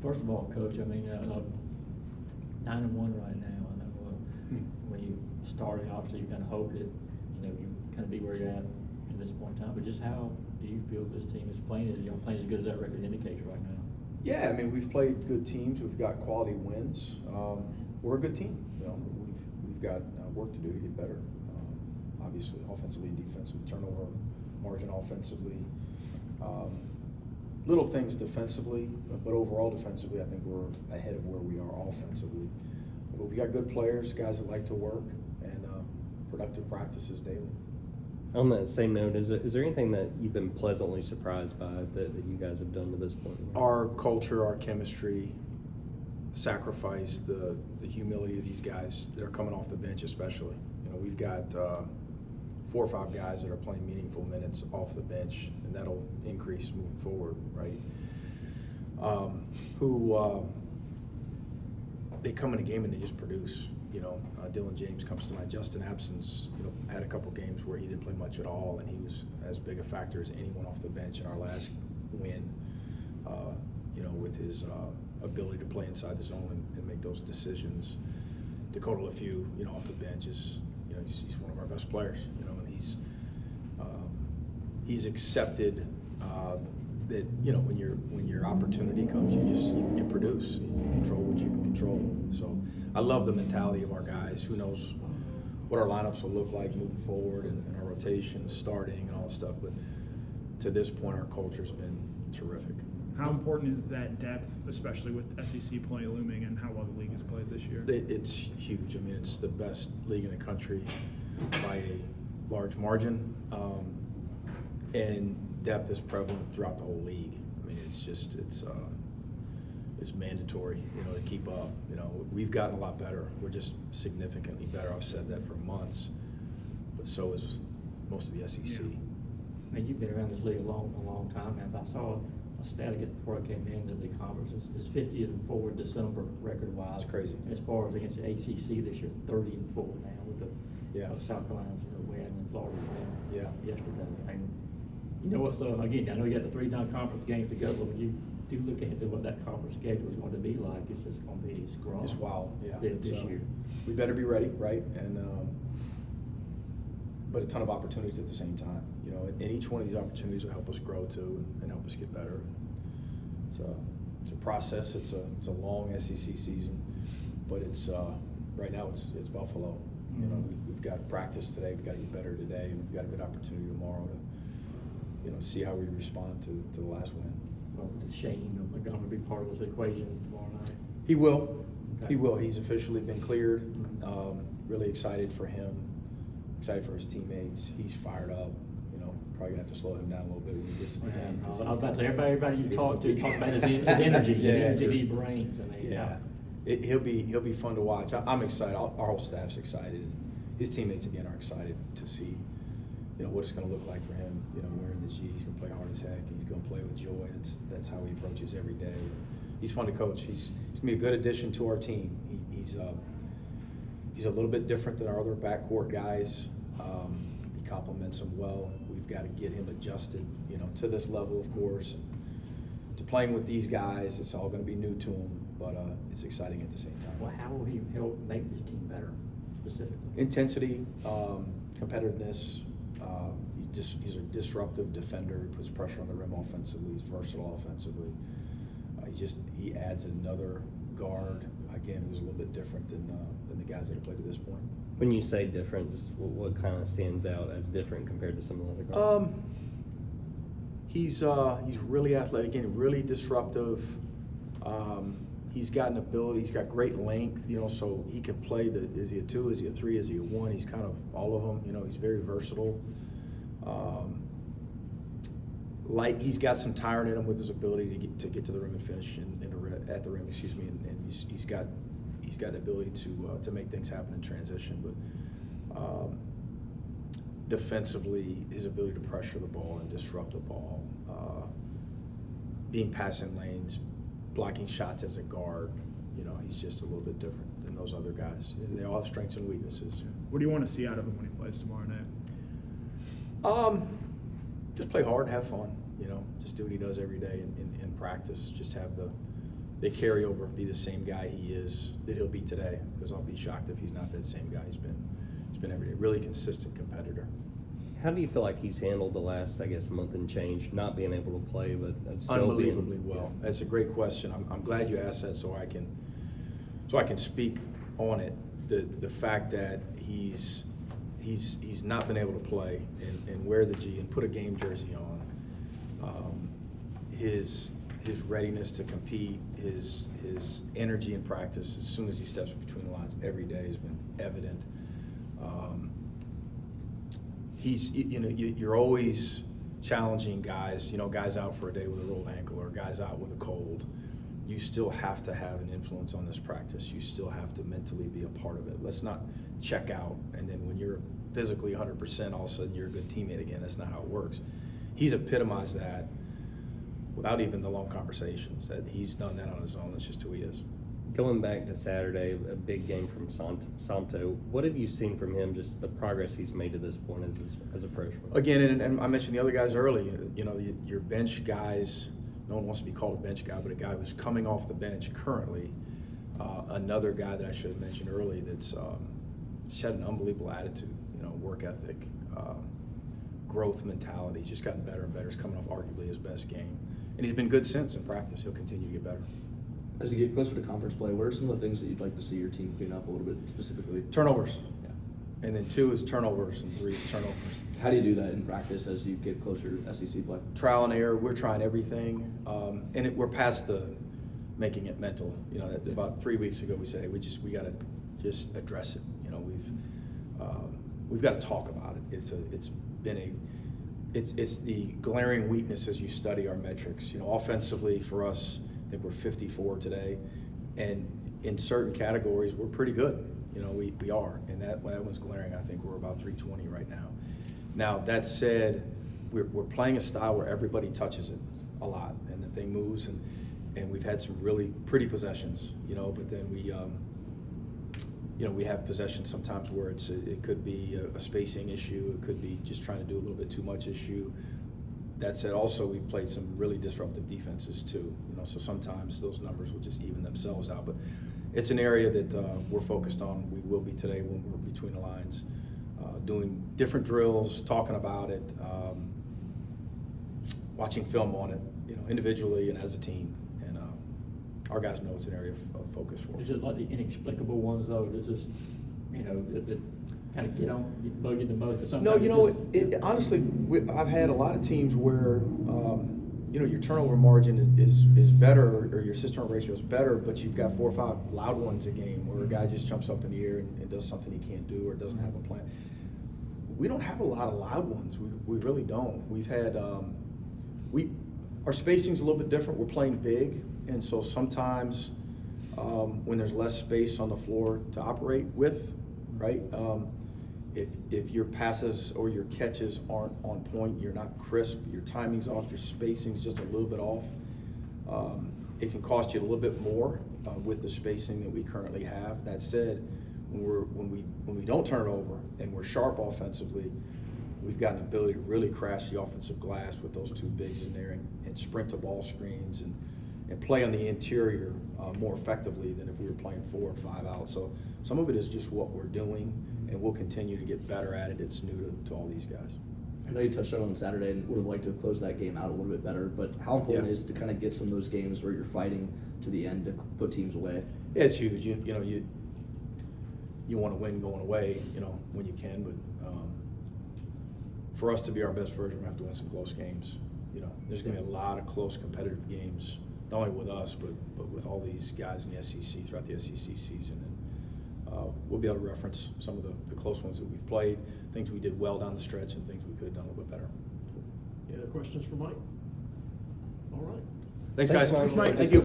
First of all, Coach, I mean, 9-1 right now. I know when you started, obviously you kind of hoped that you kind of be where you're at this point in time. But just how do you feel this team is playing? Is playing as good as that record indicates right now? Yeah, I mean, we've played good teams. We've got quality wins. We're a good team. We've got work to do to get better. Obviously, offensively and defensively, turnover margin offensively. Little things defensively, but overall defensively, I think we're ahead of where we are offensively. But we got good players, guys that like to work, and productive practices daily. On that same note, is there anything that you've been pleasantly surprised by that you guys have done to this point? Our culture, our chemistry, sacrifice, the humility of these guys that are coming off the bench especially. We've got 4 or 5 guys that are playing meaningful minutes off the bench, and that'll increase moving forward, right? They come in a game and they just produce. Dylan James comes to mind. Justin Absence, had a couple games where he didn't play much at all, and he was as big a factor as anyone off the bench in our last win. With his ability to play inside the zone and make those decisions. Dakota LaFew, off the bench is, he's one of our best players. And he's accepted that when your opportunity comes, you produce. You control what you can control. So I love the mentality of our guys. Who knows what our lineups will look like moving forward and our rotations, starting, and all that stuff. But to this point, our culture's been terrific. How important is that depth, especially with SEC play looming and how well the league has played this year? It's huge. I mean, it's the best league in the country by a large margin, and depth is prevalent throughout the whole league. I mean, it's mandatory, to keep up. We've gotten a lot better. We're just significantly better. I've said that for months, but so is most of the SEC. Yeah. I mean, you've been around this league a long time now. But I saw a stat again before I came into the conference. It's 50-4 in December record-wise. It's crazy. As far as against the ACC this year, 30-4 now with the South Carolina's win and Florida's win yesterday. And you know what? So again, I know you got the 3 non-conference games to go, but when you do look ahead to what that conference schedule is going to be like, it's just going to be strong. It's wild. Yeah. This year. We better be ready, right? And but a ton of opportunities at the same time. And each one of these opportunities will help us grow too and help us get better. It's a process. It's a long SEC season, but it's right now it's Buffalo. We've got practice today. We've got to get better today, and we've got a good opportunity tomorrow to see how we respond to the last win. Well, does Shane Montgomery be part of this equation tomorrow night? He will. Okay. He will. He's officially been cleared. Really excited for him. Excited for his teammates. He's fired up. Probably gonna have to slow him down a little bit when he gets to the game. I was about to say, everybody you talk about his energy, his brains. I mean, he'll be fun to watch. I'm excited. Our whole staff's excited. His teammates again are excited to see, what it's going to look like for him. Wearing the G, he's going to play hard as heck. And he's going to play with joy. That's how he approaches every day. He's fun to coach. He's going to be a good addition to our team. He's a little bit different than our other backcourt guys. He complements them well. We've got to get him adjusted, to this level, of course. To playing with these guys, it's all going to be new to him, but it's exciting at the same time. Well, how will he help make this team better, specifically? Intensity, competitiveness. He's a disruptive defender. He puts pressure on the rim offensively. He's versatile offensively. He adds another guard, again, who's a little bit different than the guys that have played to this point. When you say different, just what kind of stands out as different compared to some of the other guys? He's really athletic and really disruptive. He's got an ability. He's got great length. So he can play. Is he a 2? Is he a 3? Is he a 1? He's kind of all of them. He's very versatile. He's got some tire in him with his ability to get to the rim and finish at the rim. Excuse me. And he's got the ability to make things happen in transition. But defensively, his ability to pressure the ball and disrupt the ball, being passing lanes, blocking shots as a guard. He's just a little bit different than those other guys. They all have strengths and weaknesses. What do you want to see out of him when he plays tomorrow night? Just play hard and have fun. Just do what he does every day in practice. Just have the they carry over and be the same guy he is, that he'll be today, because I'll be shocked if he's not that same guy he's been every day. Really consistent competitor. How do you feel like he's handled the last, I guess, month and change, not being able to play, but still Unbelievably well. That's a great question. I'm glad you asked that, so I can speak on it. The fact that he's not been able to play and wear the G and put a game jersey on, his readiness to compete, his energy in practice as soon as he steps between the lines every day has been evident. You're always challenging guys, guys out for a day with a rolled ankle or guys out with a cold. You still have to have an influence on this practice. You still have to mentally be a part of it. Let's not check out, and then when you're physically 100%, all of a sudden you're a good teammate again. That's not how it works. He's epitomized that without even the long conversations, that he's done that on his own. That's just who he is. Going back to Saturday, a big game from Santo, what have you seen from him, just the progress he's made to this point as a freshman? Again, and I mentioned the other guys early, your bench guys, no one wants to be called a bench guy, but a guy who's coming off the bench currently, another guy that I should have mentioned early that's just had an unbelievable attitude, work ethic, growth mentality. He's just gotten better and better. He's coming off arguably his best game. And he's been good since in practice. He'll continue to get better. As you get closer to conference play, what are some of the things that you'd like to see your team clean up a little bit specifically? Turnovers. Yeah. And then 2 is turnovers, and 3 is turnovers. How do you do that in practice as you get closer to SEC play? Trial and error. We're trying everything. We're past the making it mental. About 3 weeks ago we said, hey, we got to just address it. We've got to talk about it. It's the glaring weakness as you study our metrics. Offensively for us, I think we're 54 today, and in certain categories we're pretty good. We are, and that one's glaring. I think we're about 320 right now. Now that said, we're playing a style where everybody touches it a lot, and the thing moves, and we've had some really pretty possessions. But then we have possessions sometimes where it could be a spacing issue. It could be just trying to do a little bit too much issue. That said, also we've played some really disruptive defenses too. So sometimes those numbers will just even themselves out. But it's an area that we're focused on. We will be today when we're between the lines, doing different drills, talking about it, watching film on it, individually and as a team. And our guys know it's an area of focus for us. Is it like the inexplicable ones though? Does this, that kind of bug you the most? Or something? No, honestly, I've had a lot of teams where, your turnover margin is better, or your assist turnover ratio is better, but you've got 4 or 5 loud ones a game where a guy just jumps up in the air and does something he can't do or doesn't have a plan. We don't have a lot of loud ones. We really don't. We've had, our spacing's a little bit different. We're playing big, and so sometimes when there's less space on the floor to operate with, right? If your passes or your catches aren't on point, you're not crisp, your timing's off, your spacing's just a little bit off, it can cost you a little bit more with the spacing that we currently have. That said, when we don't turn it over and we're sharp offensively, we've got an ability to really crash the offensive glass with those 2 bigs in there and sprint to ball screens and play on the interior more effectively than if we were playing 4 or 5 out. So some of it is just what we're doing, and we'll continue to get better at it. It's new to all these guys. I know you touched on Saturday and would have liked to have closed that game out a little bit better, but how important is to kind of get some of those games where you're fighting to the end to put teams away? Yeah, it's huge. You want to win going away, when you can, but for us to be our best version, we have to win some close games. There's going to be a lot of close competitive games, not only with us, but with all these guys in the SEC throughout the SEC season. And we'll be able to reference some of the close ones that we've played, things we did well down the stretch, and things we could have done a little bit better. Any other questions for Mike? All right. Thanks guys. Mike. Thank you.